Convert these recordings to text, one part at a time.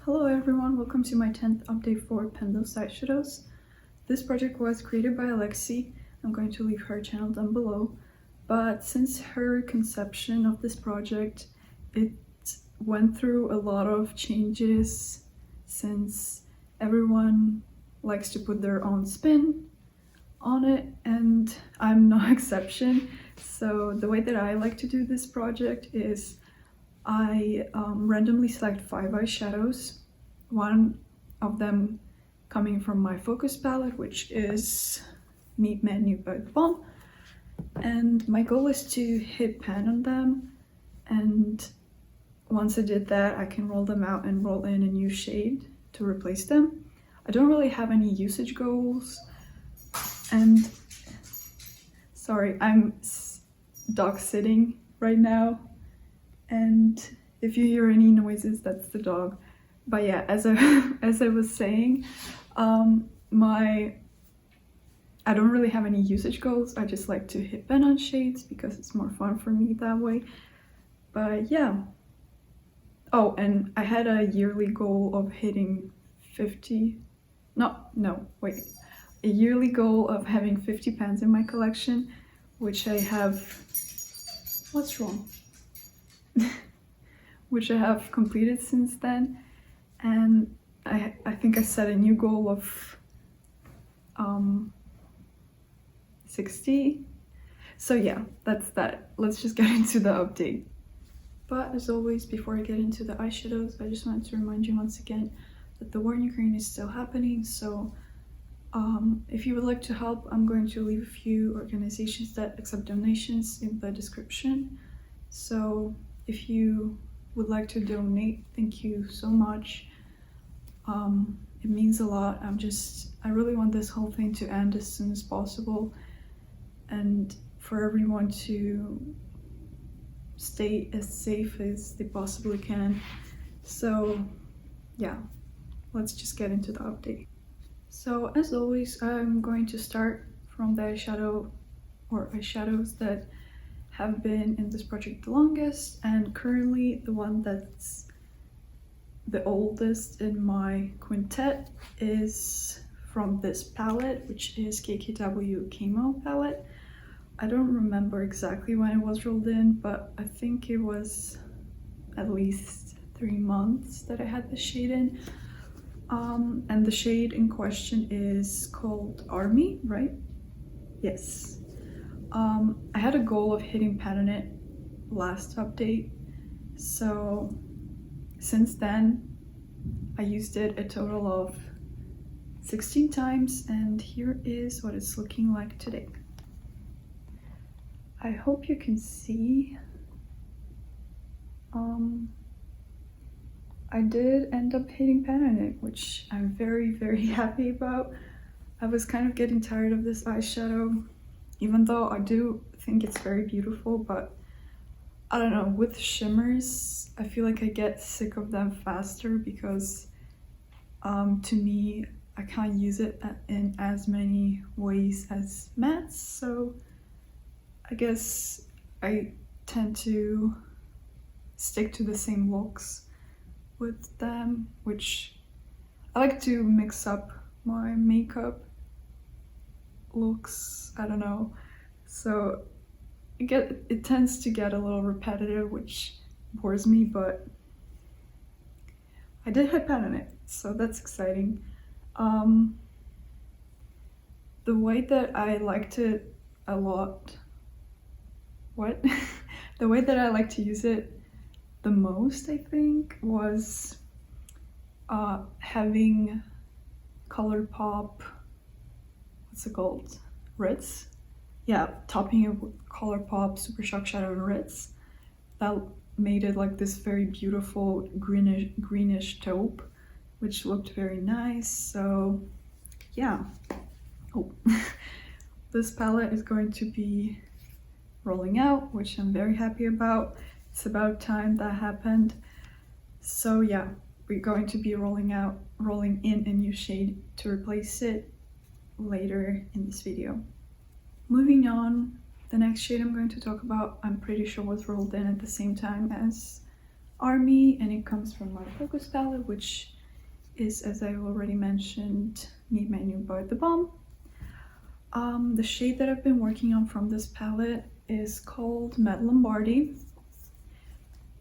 Hello everyone, welcome to my 10th update for Pendos Eyeshadows. This project was created by Alexie. I'm going to leave her channel down below. But since her conception of this project, it went through a lot of changes since everyone likes to put their own spin on it, and I'm no exception. So the way that I like to do this project is I randomly select 5 eyeshadows, one of them coming from my focus palette, which is Meet Menu by Bon, and my goal is to hit pan on them, and once I did that I can roll them out and roll in a new shade to replace them. I don't really have any usage goals, and sorry, I'm dog sitting right now, and if you hear any noises, that's the dog. But yeah, as I was saying, I don't really have any usage goals. I just like to hit pan on shades because it's more fun for me that way. But yeah. Oh, and I had a yearly goal of hitting 50. A yearly goal of having 50 pans in my collection, which I have. What's wrong? Which I have completed since then, and I think I set a new goal of 60. So yeah, that's that. Let's just get into the update. But as always, before I get into the eyeshadows, I just wanted to remind you once again that the war in Ukraine is still happening. So if you would like to help, I'm going to leave a few organizations that accept donations in the description. So if you would like to donate, thank you so much. It means a lot. I really want this whole thing to end as soon as possible, and for everyone to stay as safe as they possibly can. So yeah, let's just get into the update. So as always, I'm going to start from the eyeshadows that have been in this project the longest, and currently the one that's the oldest in my quintet is from this palette, which is KKW Chemo palette. I don't remember exactly when it was rolled in, but I think it was at least 3 months that I had this shade in. And the shade in question is called Army, right? Yes. I had a goal of hitting pan on it last update, so since then I used it a total of 16 times, and here is what it's looking like today. I hope you can see. I did end up hitting pan on it, which I'm very, very happy about. I was kind of getting tired of this eyeshadow, even though I do think it's very beautiful, but I don't know, with shimmers, I feel like I get sick of them faster because to me, I can't use it in as many ways as mattes, so I guess I tend to stick to the same looks with them, which I like to mix up my makeup looks, I don't know, so it tends to get a little repetitive, which bores me, but I did hit pan on it, so that's exciting. The way that I liked it a lot, the way that I like to use it the most, I think, was having ColourPop, what's it called? Ritz? Yeah, topping it with ColourPop Super Shock Shadow and Ritz. That made it like this very beautiful greenish taupe, which looked very nice. So yeah. Oh, this palette is going to be rolling out, which I'm very happy about. It's about time that happened. So yeah, we're going to be rolling in a new shade to replace it later in this video. Moving on, the next shade I'm going to talk about, I'm pretty sure was rolled in at the same time as Army, and it comes from my focus palette, which is, as I already mentioned, Me Menu by The Balm. The shade that I've been working on from this palette is called Matte Lombardy.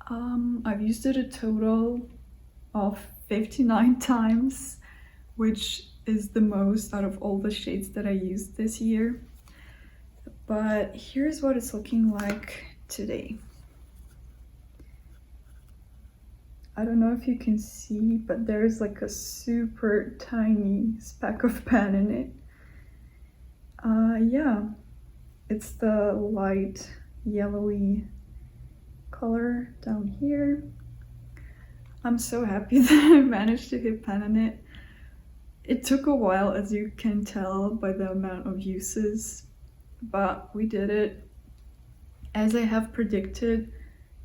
I've used it a total of 59 times, which is the most out of all the shades that I used this year. But here's what it's looking like today. I don't know if you can see, but there's like a super tiny speck of pan in it. Yeah, it's the light yellowy color down here. I'm so happy that I managed to hit pan on it. It took a while, as you can tell by the amount of uses, but we did it. As I have predicted,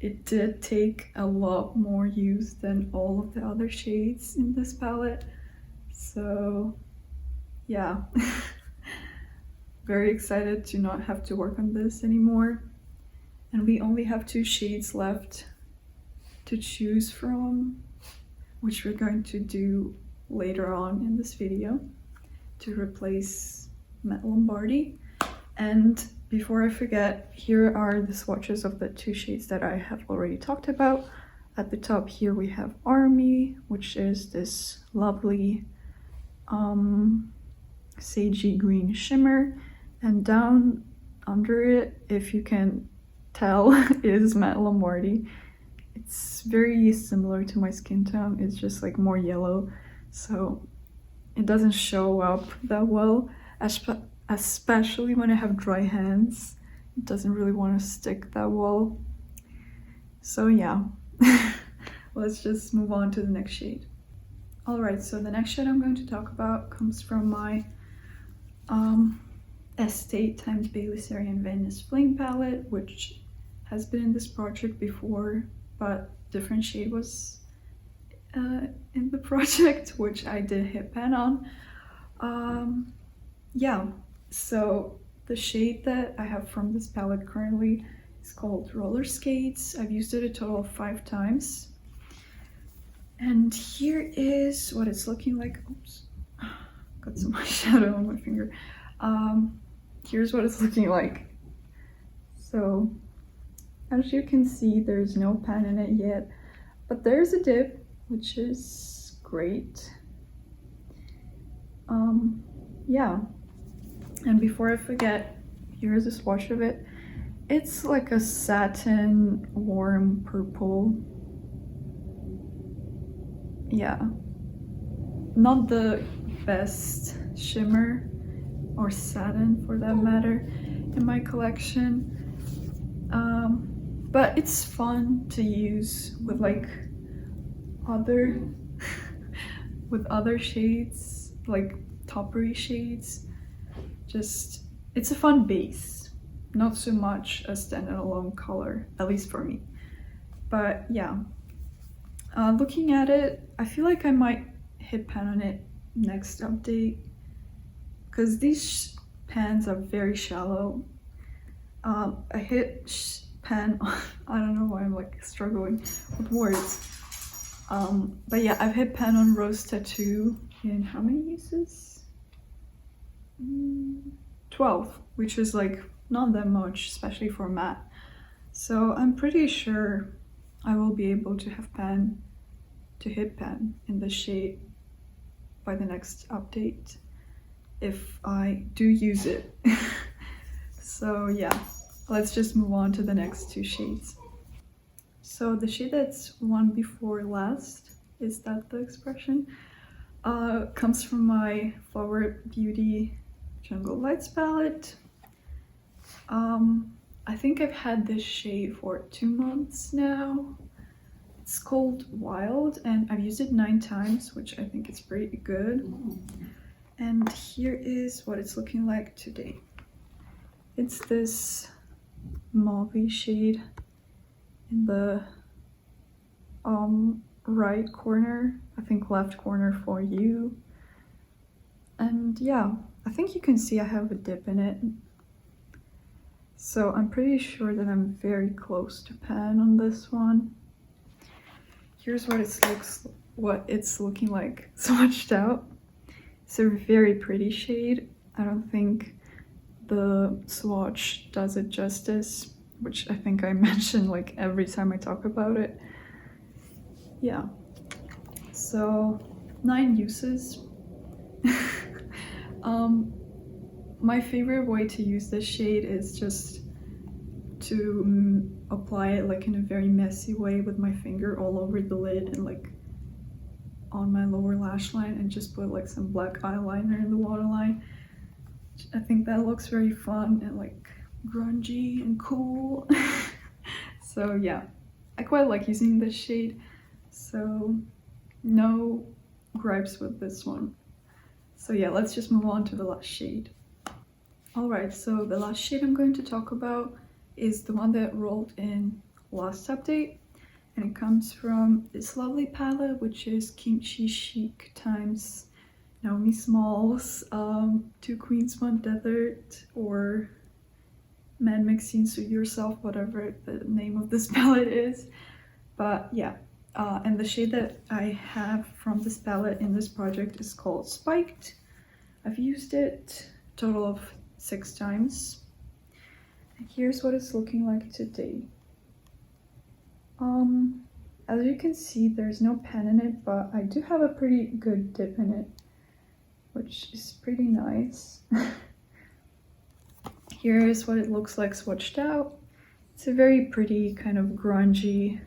it did take a lot more use than all of the other shades in this palette. So yeah, very excited to not have to work on this anymore. And we only have 2 shades left to choose from, which we're going to do later on in this video to replace Matte Lombardy. And before I forget, here are the swatches of the 2 shades that I have already talked about. At the top here we have Army, which is this lovely sagey green shimmer, and down under it, if you can tell, is Matte Lombardy. It's very similar to my skin tone, it's just like more yellow, so it doesn't show up that well, especially when I have dry hands. It doesn't really want to stick that well. So yeah, let's just move on to the next shade. Alright, so the next shade I'm going to talk about comes from my Estate times Bailey Sarian Venus Flame palette, which has been in this project before, but different shade was in the project, which I did hit pan on. Yeah, so the shade that I have from this palette currently is called Roller Skates. I've used it a total of 5 times. And here is what it's looking like. Oops, got some eyeshadow on my finger. Here's what it's looking like. So, as you can see, there's no pan in it yet, but there's a dip, which is great. Yeah, and before I forget, here's a swatch of it. It's like a satin warm purple. Yeah, not the best shimmer or satin for that matter in my collection, but it's fun to use with like other with other shades, like toppery shades. Just, it's a fun base, not so much a standalone color, at least for me. But yeah, looking at it, I feel like I might hit pan on it next update, because these pans are very shallow. I hit pan on, I don't know why I'm like struggling with words. But yeah, I've hit pan on Rose Tattoo in how many uses? 12, which is like not that much, especially for matte. So I'm pretty sure I will be able to have pan, to hit pan in the shade by the next update if I do use it. So yeah, let's just move on to the next 2 shades. So the shade that's one before last, is that the expression, comes from my Flower Beauty Jungle Lights palette. I think I've had this shade for 2 months now. It's called Wild, and I've used it 9 times, which I think is pretty good. And here is what it's looking like today. It's this mauve shade in the right corner, I think left corner for you. And yeah, I think you can see I have a dip in it. So I'm pretty sure that I'm very close to pan on this one. Here's what it looks what it's looking like swatched out. It's a very pretty shade. I don't think the swatch does it justice, which I think I mention like every time I talk about it. Yeah, so 9 uses. My favorite way to use this shade is just to apply it like in a very messy way with my finger all over the lid and like on my lower lash line, and just put like some black eyeliner in the waterline. I think that looks very fun and like grungy and cool. So yeah, I quite like using this shade, so no gripes with this one. So yeah, let's just move on to the last shade. Alright, so the last shade I'm going to talk about is the one that rolled in last update, and it comes from this lovely palette, which is Kimchi Chic times Naomi Smalls, Two Queens One Desert, or Mad Maxine Suit Yourself, whatever the name of this palette is. But yeah, and the shade that I have from this palette in this project is called Spiked. I've used it a total of 6 times. And here's what it's looking like today. As you can see, there's no pen in it, but I do have a pretty good dip in it, which is pretty nice. Here is what it looks like swatched out. It's a very pretty kind of grungy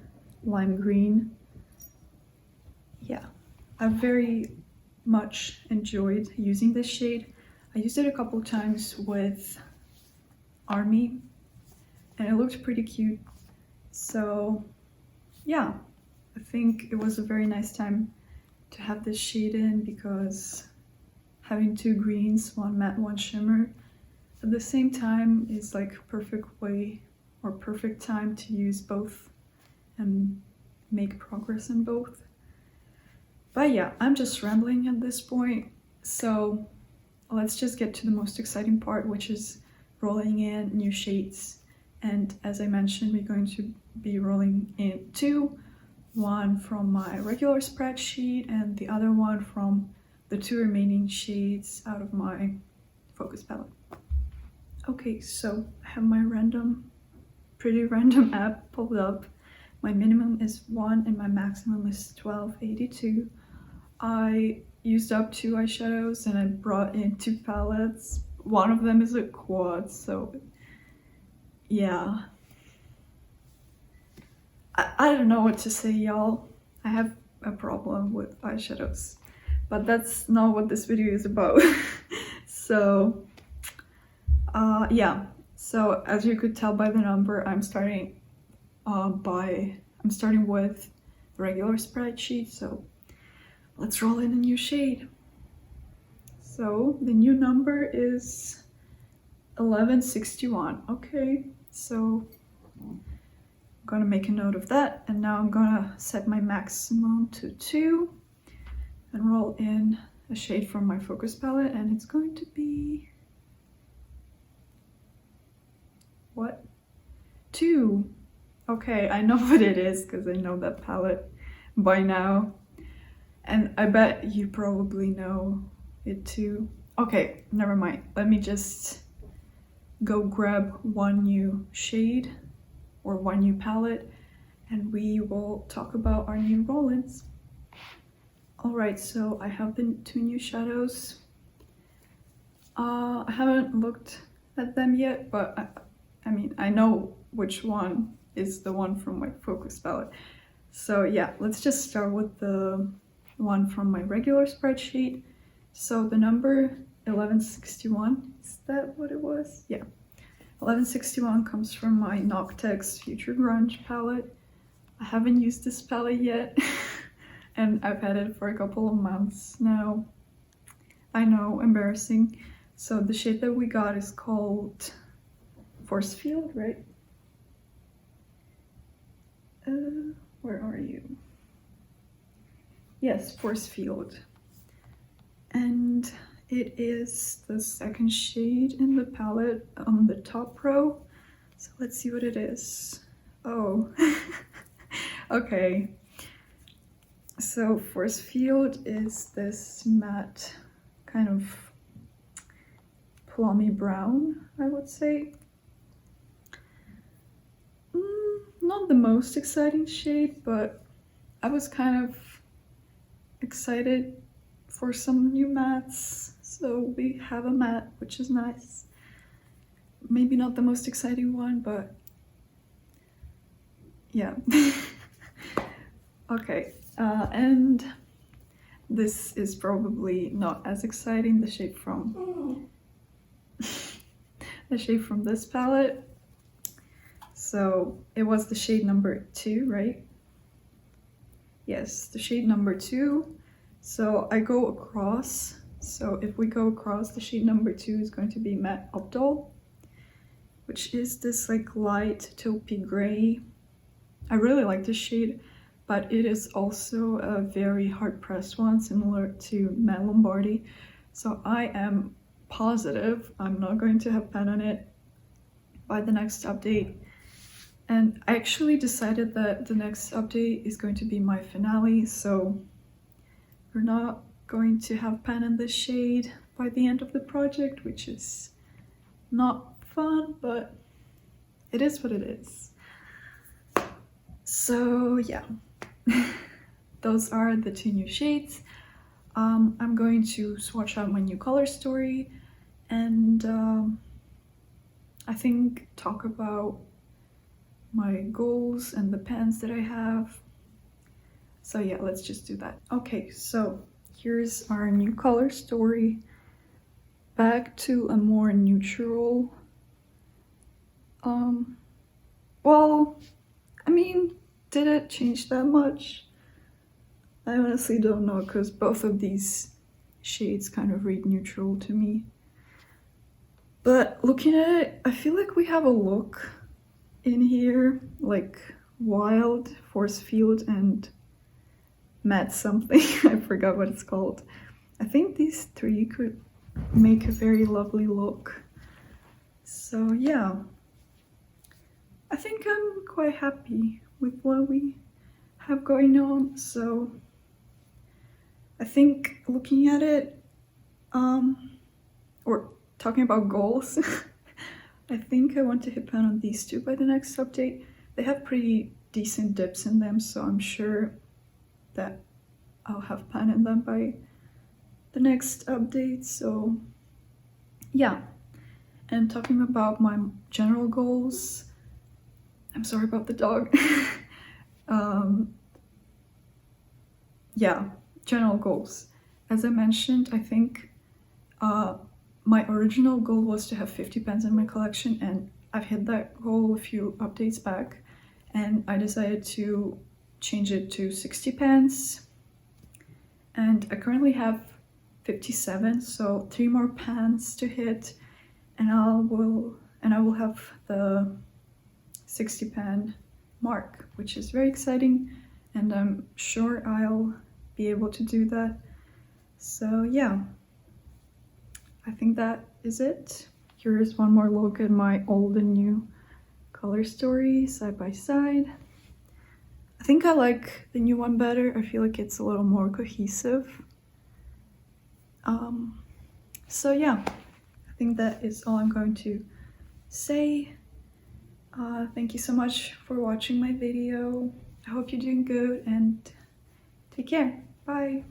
lime green. Yeah, I've very much enjoyed using this shade. I used it a couple times with Army and it looked pretty cute. So yeah, I think it was a very nice time to have this shade in, because having 2 greens, one matte, one shimmer, at the same time is like perfect way or perfect time to use both and make progress in both. But yeah, I'm just rambling at this point, so let's just get to the most exciting part, which is rolling in new shades. And as I mentioned, we're going to be rolling in 2, one from my regular spreadsheet and the other one from the 2 remaining shades out of my focus palette. Okay, so I have my pretty random app pulled up. My minimum is 1 and my maximum is 1282. I used up 2 eyeshadows and I brought in 2 palettes. One of them is a quad, so yeah. I don't know what to say, y'all. I have a problem with eyeshadows, but that's not what this video is about. So yeah, so as you could tell by the number, I'm starting with the regular spreadsheet, so let's roll in a new shade. So the new number is 1161. Okay, so I'm gonna make a note of that, and now I'm gonna set my maximum to 2 and roll in a shade from my focus palette, and it's going to be what? 2. Okay, I know what it is because I know that palette by now, and I bet you probably know it too. Okay, never mind. Let me just go grab one new shade or one new palette and we will talk about our new roll-ins. Alright, so I have the 2 new shadows. I haven't looked at them yet, but I mean, I know which one is the one from my focus palette. So yeah, let's just start with the one from my regular spreadsheet. So the number 1161, is that what it was? Yeah. 1161 comes from my Noctex Future Grunge palette. I haven't used this palette yet, and I've had it for a couple of months now. I know, embarrassing. So the shade that we got is called Force Field, right? Where are you? Yes, Force Field. And it is the second shade in the palette on the top row. So let's see what it is. Oh, okay. So force field is this matte kind of plummy brown, I would say. Not the most exciting shade, but I was kind of excited for some new mattes. So we have a matte, which is nice. Maybe not the most exciting one, but yeah. Okay, and this is probably not as exciting, the shade from this palette. So it was the shade number 2, right? Yes, the shade number 2. So I go across. So if we go across, the shade number 2 is going to be Matte Optal, which is this like light taupey gray. I really like this shade, but it is also a very hard-pressed one, similar to Matte Lombardi. So I am positive I'm not going to have pan on it by the next update. And I actually decided that the next update is going to be my finale, so we're not going to have pan in this shade by the end of the project, which is not fun, but it is what it is. So yeah, those are the 2 new shades. I'm going to swatch out my new color story and I think talk about my goals and the pans that I have. So yeah, let's just do that. Okay, so here's our new color story. Back to a more neutral, well, I mean, did it change that much? I honestly don't know, because both of these shades kind of read neutral to me. But looking at it, I feel like we have a look in here, like wild, force field, and matte something. I forgot what it's called. I think these 3 could make a very lovely look. So yeah, I think I'm quite happy with what we have going on. So I think looking at it, or talking about goals, I think I want to hit pan on these 2 by the next update. They have pretty decent dips in them, so I'm sure that I'll have pan in them by the next update. So yeah, and talking about my general goals, I'm sorry about the dog. Yeah, general goals. As I mentioned, I think my original goal was to have 50 pens in my collection, and I've hit that goal a few updates back, and I decided to change it to 60 pens, and I currently have 57, so 3 more pens to hit, and I will have the 60 pen mark, which is very exciting, and I'm sure I'll be able to do that. So yeah, I think that is it. Here's one more look at my old and new color story side by side. I think I like the new one better. I feel like it's a little more cohesive. So yeah, I think that is all I'm going to say. Thank you so much for watching my video. I hope you're doing good, and take care. Bye.